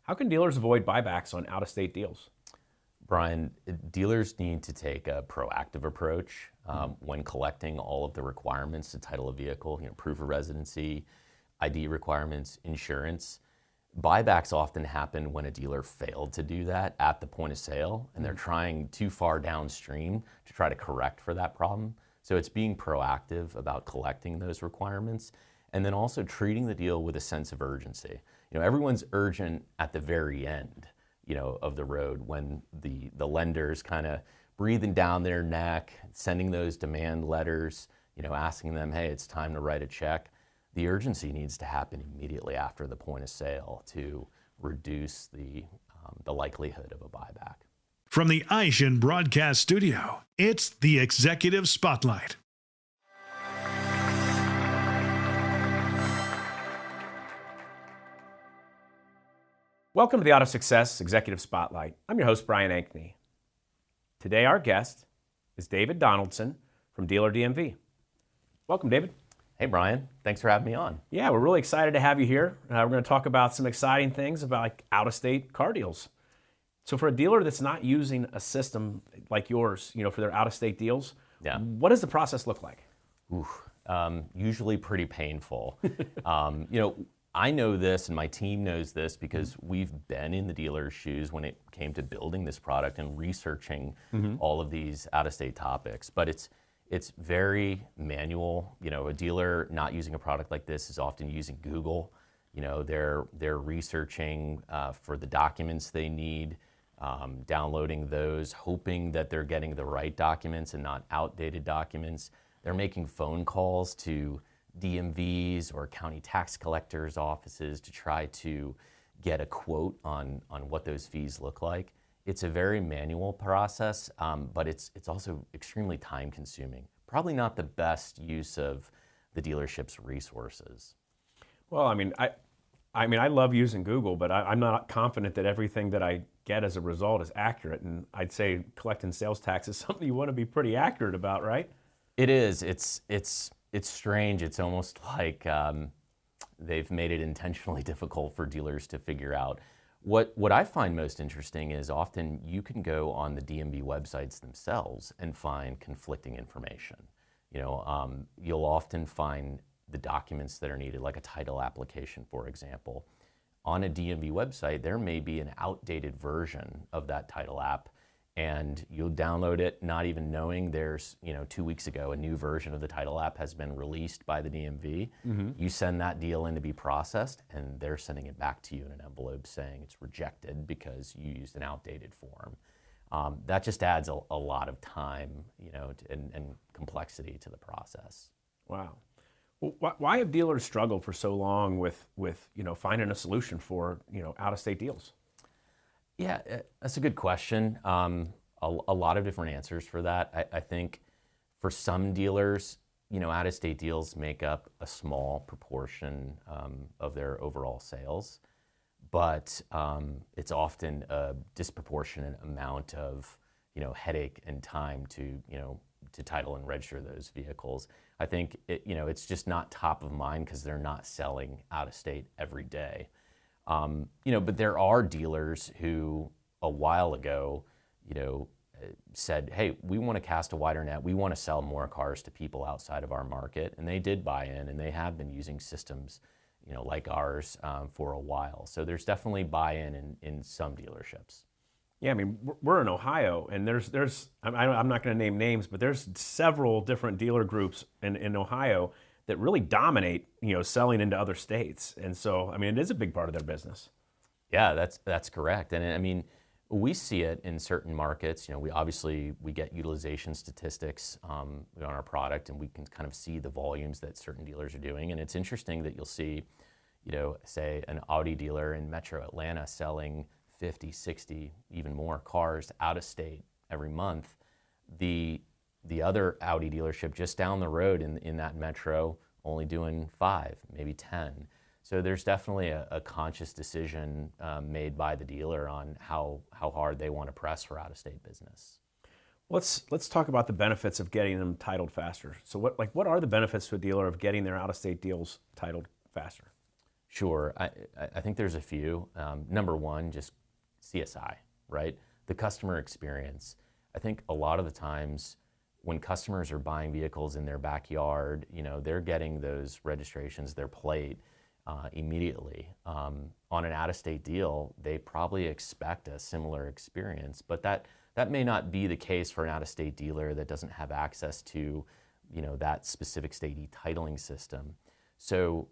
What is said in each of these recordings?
How can dealers avoid buybacks on out-of-state deals? Brian, dealers need to take a proactive approach when collecting all of the requirements to title a vehicle, proof of residency, ID requirements, insurance. Buybacks often happen when a dealer failed to do that at the point of sale, and they're trying too far downstream to try to correct for that problem. So it's being proactive about collecting those requirements, and then also treating the deal with a sense of urgency. Everyone's urgent at the very end, of the road when the lender's kind of breathing down their neck, sending those demand letters, asking them, hey, it's time to write a check. The urgency needs to happen immediately after the point of sale to reduce the likelihood of a buyback. From the Aishin Broadcast Studio, it's the Executive Spotlight. Welcome to the AutoSuccess Executive Spotlight. I'm your host, Brian Ankney. Today, our guest is David Donaldson from Dealer DMV. Welcome, David. Hey, Brian. Thanks for having me on. Yeah, we're really excited to have you here. We're going to talk about some exciting things about out-of-state car deals. So for a dealer that's not using a system like yours, for their out-of-state deals, what does the process look like? Usually pretty painful. I know this and my team knows this because we've been in the dealer's shoes when it came to building this product and researching all of these out-of-state topics. But it's very manual. A dealer not using a product like this is often using Google. They're researching for the documents they need, downloading those, hoping that they're getting the right documents and not outdated documents. They're making phone calls to DMVs or county tax collectors' offices to try to get a quote on what those fees look like. It's a very manual process, but it's also extremely time-consuming. Probably not the best use of the dealership's resources. Well, I love using Google, but I'm not confident that everything that I get as a result is accurate. And I'd say collecting sales tax is something you want to be pretty accurate about, right? It is. It's strange. It's almost like they've made it intentionally difficult for dealers to figure out. What I find most interesting is often you can go on the DMV websites themselves and find conflicting information. You'll often find the documents that are needed, like a title application, for example. On a DMV website, there may be an outdated version of that title app, and you'll download it not even knowing there's, 2 weeks ago, a new version of the title app has been released by the DMV. You send that deal in to be processed, and they're sending it back to you in an envelope saying it's rejected because you used an outdated form. That just adds a lot of time, and complexity to the process. Wow. Well, why have dealers struggled for so long with finding a solution for, out-of-state deals? Yeah, that's a good question. A lot of different answers for that. I think for some dealers, out-of-state deals make up a small proportion of their overall sales, but it's often a disproportionate amount of headache and time to title and register those vehicles. I think it's just not top of mind because they're not selling out-of-state every day. But there are dealers who a while ago, said, hey, we want to cast a wider net. We want to sell more cars to people outside of our market. And they did buy in, and they have been using systems, like ours for a while. So there's definitely buy-in in some dealerships. Yeah, we're in Ohio, and I'm not going to name names, but there's several different dealer groups in Ohio that really dominate, selling into other states. And so, it is a big part of their business. Yeah, that's correct. And we see it in certain markets. We get utilization statistics on our product, and we can kind of see the volumes that certain dealers are doing. And it's interesting that you'll see, say an Audi dealer in Metro Atlanta selling 50, 60, even more cars out of state every month. The other Audi dealership just down the road in that metro only doing 5, maybe 10. So there's definitely a conscious decision made by the dealer on how hard they want to press for out-of-state business. Let's talk about the benefits of getting them titled faster. So what are the benefits to a dealer of getting their out-of-state deals titled faster? Sure. I think there's a few. Number one, just CSI, right? The customer experience. I think a lot of the times when customers are buying vehicles in their backyard, they're getting those registrations, their plate, immediately. On an out-of-state deal, they probably expect a similar experience, but that may not be the case for an out-of-state dealer that doesn't have access to, that specific state e-titling system. So,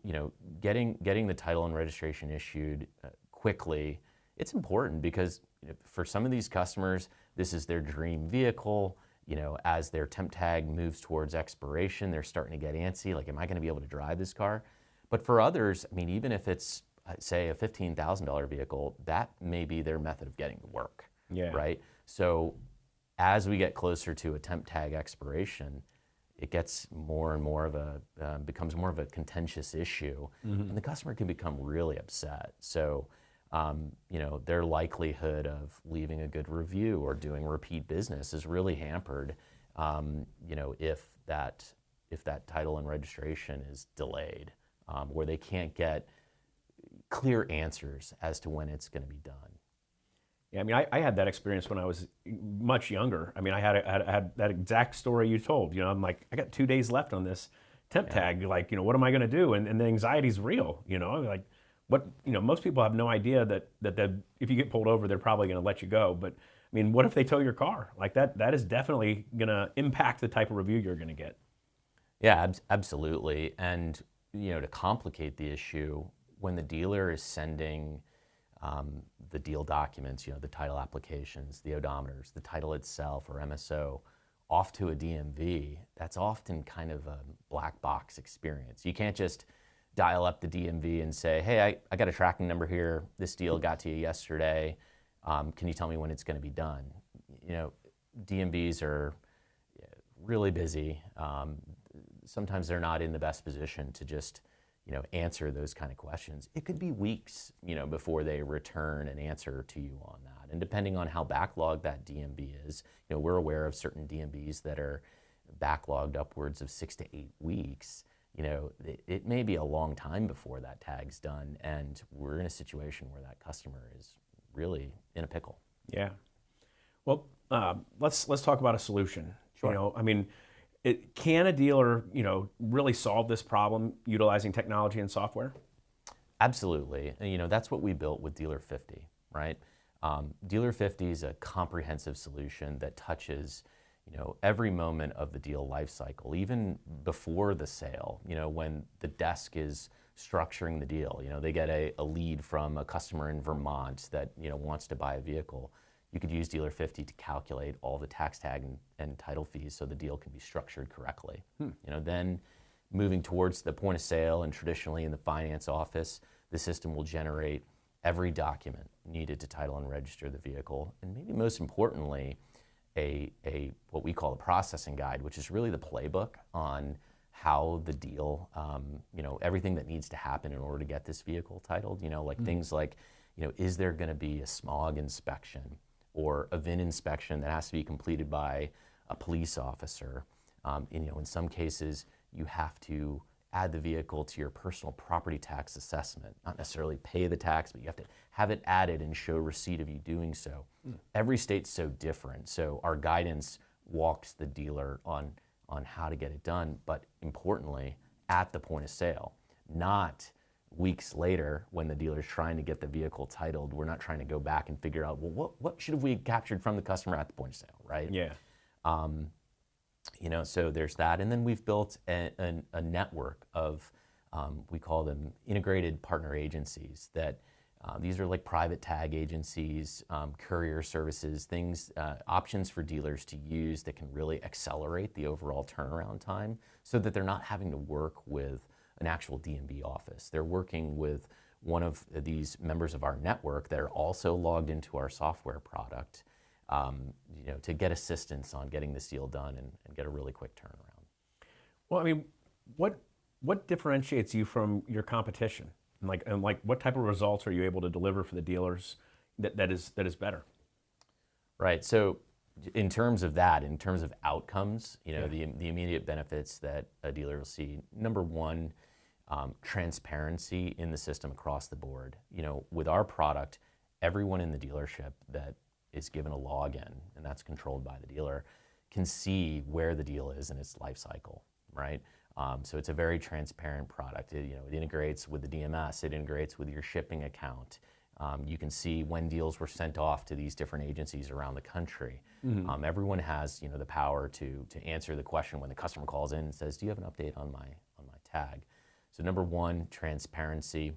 getting the title and registration issued quickly, it's important because for some of these customers, this is their dream vehicle. As their temp tag moves towards expiration, they're starting to get antsy, like, am I going to be able to drive this car? But for others, even if it's, say, a $15,000 vehicle, that may be their method of getting to work, right? So as we get closer to a temp tag expiration, it gets more and more of becomes more of a contentious issue, and the customer can become really upset. So, their likelihood of leaving a good review or doing repeat business is really hampered, if that title and registration is delayed, where they can't get clear answers as to when it's going to be done. Yeah, I had that experience when I was much younger. I had that exact story you told. I'm like, I got 2 days left on this temp tag. Like, what am I going to do? And the anxiety's real. Like, what? Most people have no idea that if you get pulled over, they're probably going to let you go. But what if they tow your car? Like that is definitely going to impact the type of review you're going to get. Yeah, absolutely. And to complicate the issue, when the dealer is sending the deal documents, the title applications, the odometers, the title itself or MSO off to a DMV, that's often kind of a black box experience. You can't just dial up the DMV and say, hey, I got a tracking number here. This deal got to you yesterday. Can you tell me when it's going to be done? DMVs are really busy. Sometimes they're not in the best position to just answer those kind of questions. It could be weeks, before they return an answer to you on that. And depending on how backlogged that DMV is, we're aware of certain DMVs that are backlogged upwards of 6 to 8 weeks. It may be a long time before that tag's done, and we're in a situation where that customer is really in a pickle. Yeah. Well, let's talk about a solution. Sure. Can a dealer, really solve this problem utilizing technology and software? Absolutely. And, that's what we built with DLR50, right? DLR50 is a comprehensive solution that touches, every moment of the deal life cycle, even before the sale, when the desk is structuring the deal. They get a lead from a customer in Vermont that, wants to buy a vehicle. You could use DLR50 to calculate all the tax tag and title fees so the deal can be structured correctly. Then moving towards the point of sale and traditionally in the finance office, the system will generate every document needed to title and register the vehicle. And maybe most importantly, a what we call a processing guide, which is really the playbook on how the deal, everything that needs to happen in order to get this vehicle titled, things like, is there going to be a smog inspection or a VIN inspection that has to be completed by a police officer? In some cases, you have to add the vehicle to your personal property tax assessment, not necessarily pay the tax, but you have to have it added and show receipt of you doing so. Every state's so different, so our guidance walks the dealer on how to get it done, but importantly, at the point of sale, not weeks later when the dealer's trying to get the vehicle titled. We're not trying to go back and figure out, well, what should have we captured from the customer at the point of sale, right? Yeah. So there's that. And then we've built a network of, we call them integrated partner agencies that these are like private tag agencies, courier services, things, options for dealers to use that can really accelerate the overall turnaround time so that they're not having to work with an actual DMV office. They're working with one of these members of our network that are also logged into our software product, to get assistance on getting this deal done and get a really quick turnaround. Well, what differentiates you from your competition? And what type of results are you able to deliver for the dealers that is better? Right. So in terms of outcomes, the immediate benefits that a dealer will see, number one, transparency in the system across the board. With our product, everyone in the dealership that is given a login, and that's controlled by the dealer, can see where the deal is in its life cycle, right? So it's a very transparent product. It integrates with the DMS. It integrates with your shipping account. You can see when deals were sent off to these different agencies around the country. Everyone has the power to answer the question when the customer calls in and says, "Do you have an update on my tag?" So number one, transparency.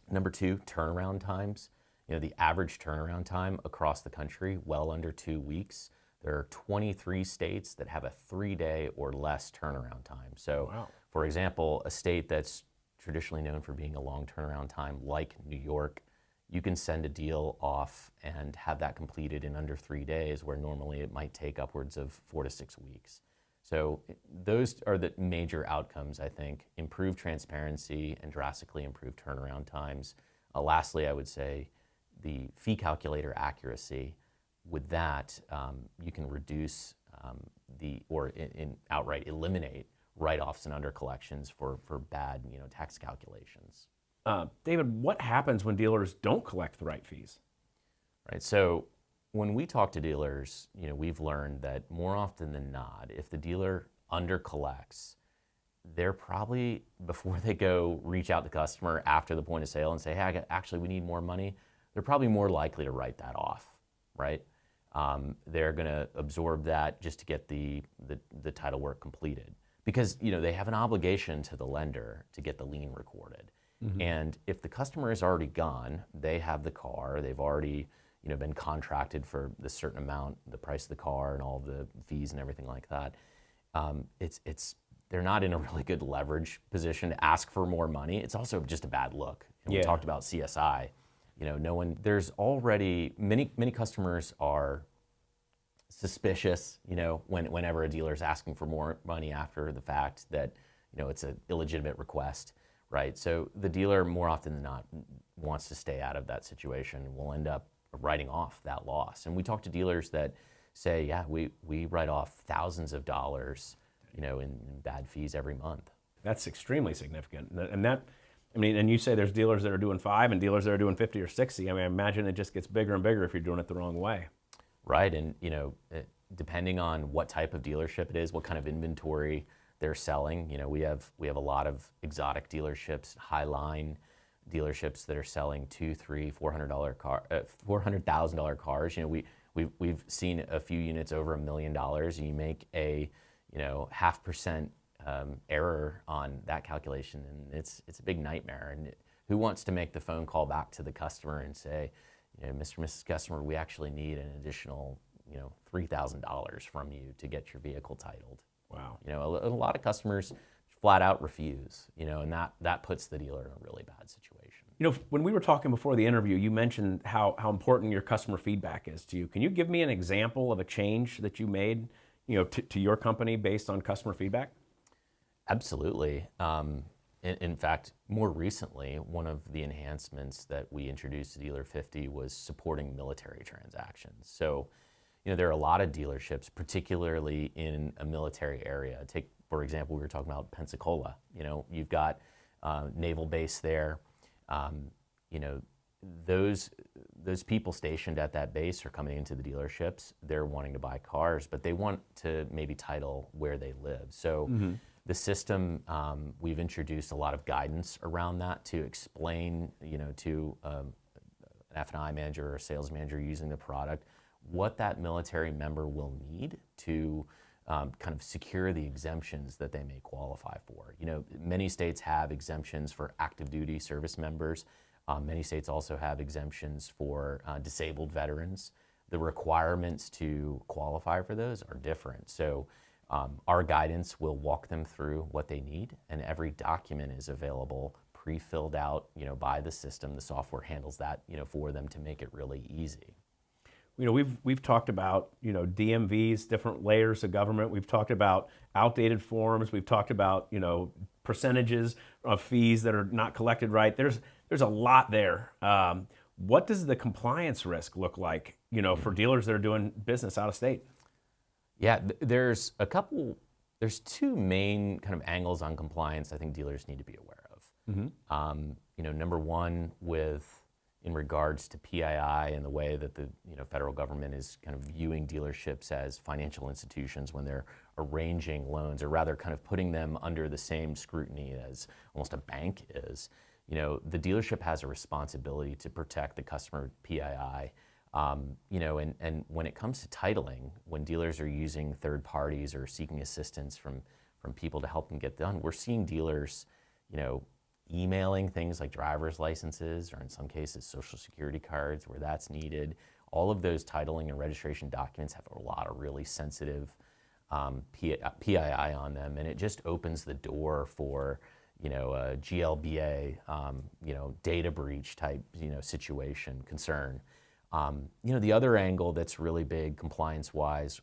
Number two, turnaround times. The average turnaround time across the country, well under 2 weeks. There are 23 states that have a 3-day or less turnaround time. So, wow. For example, a state that's traditionally known for being a long turnaround time, like New York, you can send a deal off and have that completed in under 3 days, where normally it might take upwards of 4 to 6 weeks. So those are the major outcomes, I think: improved transparency and drastically improved turnaround times. Lastly, I would say the fee calculator accuracy. With that, you can reduce outright eliminate write-offs and under-collections for bad tax calculations. David, what happens when dealers don't collect the right fees? Right. So when we talk to dealers, we've learned that more often than not, if the dealer under-collects, they're probably, before they go reach out to the customer after the point of sale and say, "Hey, actually, we need more money," they're probably more likely to write that off, right? They're going to absorb that just to get the title work completed, because they have an obligation to the lender to get the lien recorded. And if the customer is already gone, they have the car, they've already been contracted for the certain amount, the price of the car and all the fees and everything like that. They're not in a really good leverage position to ask for more money. It's also just a bad look. And we talked about CSI. There's already many customers are suspicious, whenever a dealer's asking for more money after the fact, that, it's an illegitimate request, right? So the dealer, more often than not, wants to stay out of that situation and will end up writing off that loss. And we talk to dealers that say, yeah, we write off thousands of dollars, in bad fees every month. That's extremely significant. And you say there's dealers that are doing 5 and dealers that are doing 50 or 60. I imagine it just gets bigger and bigger if you're doing it the wrong way. Right, and depending on what type of dealership it is, what kind of inventory they're selling, we have a lot of exotic dealerships, high line dealerships that are selling $200,000, $300, $400,000 cars. We've seen a few units over $1 million, and you make a 0.5% error on that calculation, and it's a big nightmare. And who wants to make the phone call back to the customer and say, "Mr. and Mrs. Customer, we actually need an additional $3,000 from you to get your vehicle titled." Wow. A lot of customers flat out refuse, and that puts the dealer in a really bad situation. When we were talking before the interview, you mentioned how important your customer feedback is to you. Can you give me an example of a change that you made, to your company based on customer feedback? Absolutely. In fact, more recently, one of the enhancements that we introduced to DLR50 was supporting military transactions. So, there are a lot of dealerships, particularly in a military area. Take, for example, we were talking about Pensacola. You've got naval base there. Those people stationed at that base are coming into the dealerships. They're wanting to buy cars, but they want to maybe title where they live. So. The system, we've introduced a lot of guidance around that to explain, to an F&I manager or a sales manager using the product, what that military member will need to kind of secure the exemptions that they may qualify for. Many states have exemptions for active duty service members. Many states also have exemptions for disabled veterans. The requirements to qualify for those are different. So. Our guidance will walk them through what they need, and every document is available, pre-filled out, by the system. The software handles that, for them to make it really easy. We've talked about, DMVs, different layers of government. We've talked about outdated forms. We've talked about, percentages of fees that are not collected right. There's a lot there. What does the compliance risk look like, for dealers that are doing business out of state? Yeah, there's two main kind of angles on compliance I think dealers need to be aware of. Number one, in regards to PII and the way that the federal government is kind of viewing dealerships as financial institutions when they're arranging loans, or rather kind of putting them under the same scrutiny as almost a bank is. The dealership has a responsibility to protect the customer PII. And when it comes to titling, when dealers are using third parties or seeking assistance from people to help them get done, we're seeing dealers, emailing things like driver's licenses, or in some cases social security cards where that's needed. All of those titling and registration documents have a lot of really sensitive PII on them, and it just opens the door for a GLBA, data breach type situation, concern. The other angle that's really big compliance-wise,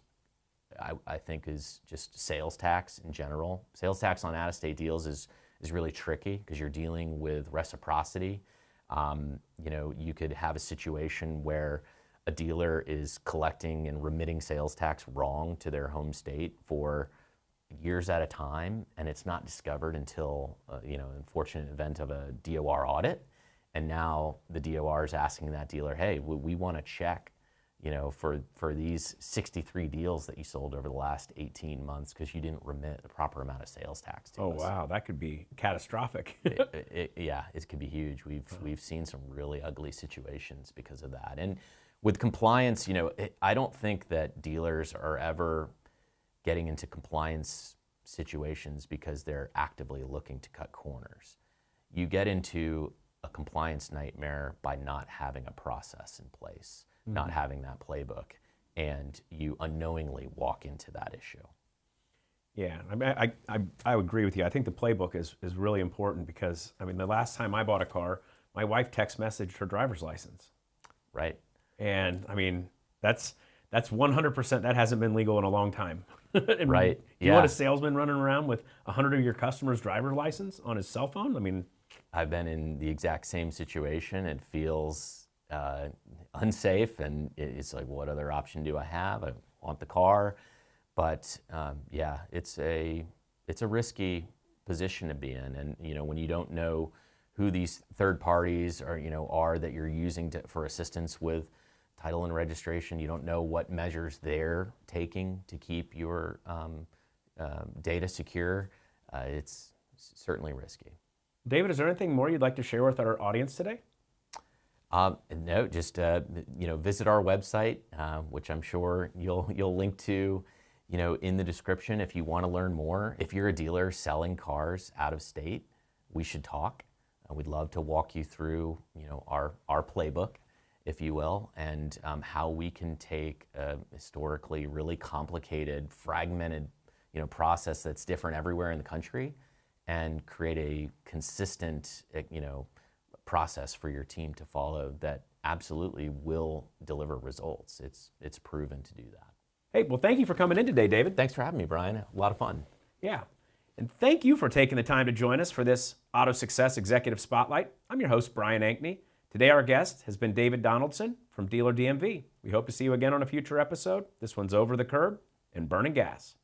I think, is just sales tax in general. Sales tax on out-of-state deals is really tricky because you're dealing with reciprocity. You could have a situation where a dealer is collecting and remitting sales tax wrong to their home state for years at a time, and it's not discovered until, unfortunate event of a DOR audit. And now the DOR is asking that dealer, hey, we want to check, for these 63 deals that you sold over the last 18 months because you didn't remit the proper amount of sales tax to us. Oh, wow, that could be catastrophic. It could be huge. We've seen some really ugly situations because of that. And with compliance, I don't think that dealers are ever getting into compliance situations because they're actively looking to cut corners. You get into a compliance nightmare by not having a process in place, not having that playbook, and you unknowingly walk into that issue. Yeah, I would agree with you. I think the playbook is really important because, the last time I bought a car, my wife text messaged her driver's license. Right. And that's 100%, that hasn't been legal in a long time. Right. You want a salesman running around with 100 of your customers' driver's license on his cell phone? I've been in the exact same situation. It feels unsafe, and it's like, what other option do I have? I want the car, but it's a risky position to be in. And when you don't know who these third parties are that you're using for assistance with title and registration, you don't know what measures they're taking to keep your data secure. It's certainly risky. David, is there anything more you'd like to share with our audience today? No, just visit our website, which I'm sure you'll link to, in the description if you want to learn more. If you're a dealer selling cars out of state, we should talk. We'd love to walk you through, our playbook, if you will, and how we can take a historically really complicated, fragmented, process that's different everywhere in the country, and create a consistent, process for your team to follow that absolutely will deliver results. It's proven to do that. Hey, well, thank you for coming in today, David. Thanks for having me, Brian. A lot of fun. Yeah. And thank you for taking the time to join us for this AutoSuccess Executive Spotlight. I'm your host, Brian Ankney. Today, our guest has been David Donaldson from Dealer DMV. We hope to see you again on a future episode. This one's Over the Curb and Burning Gas.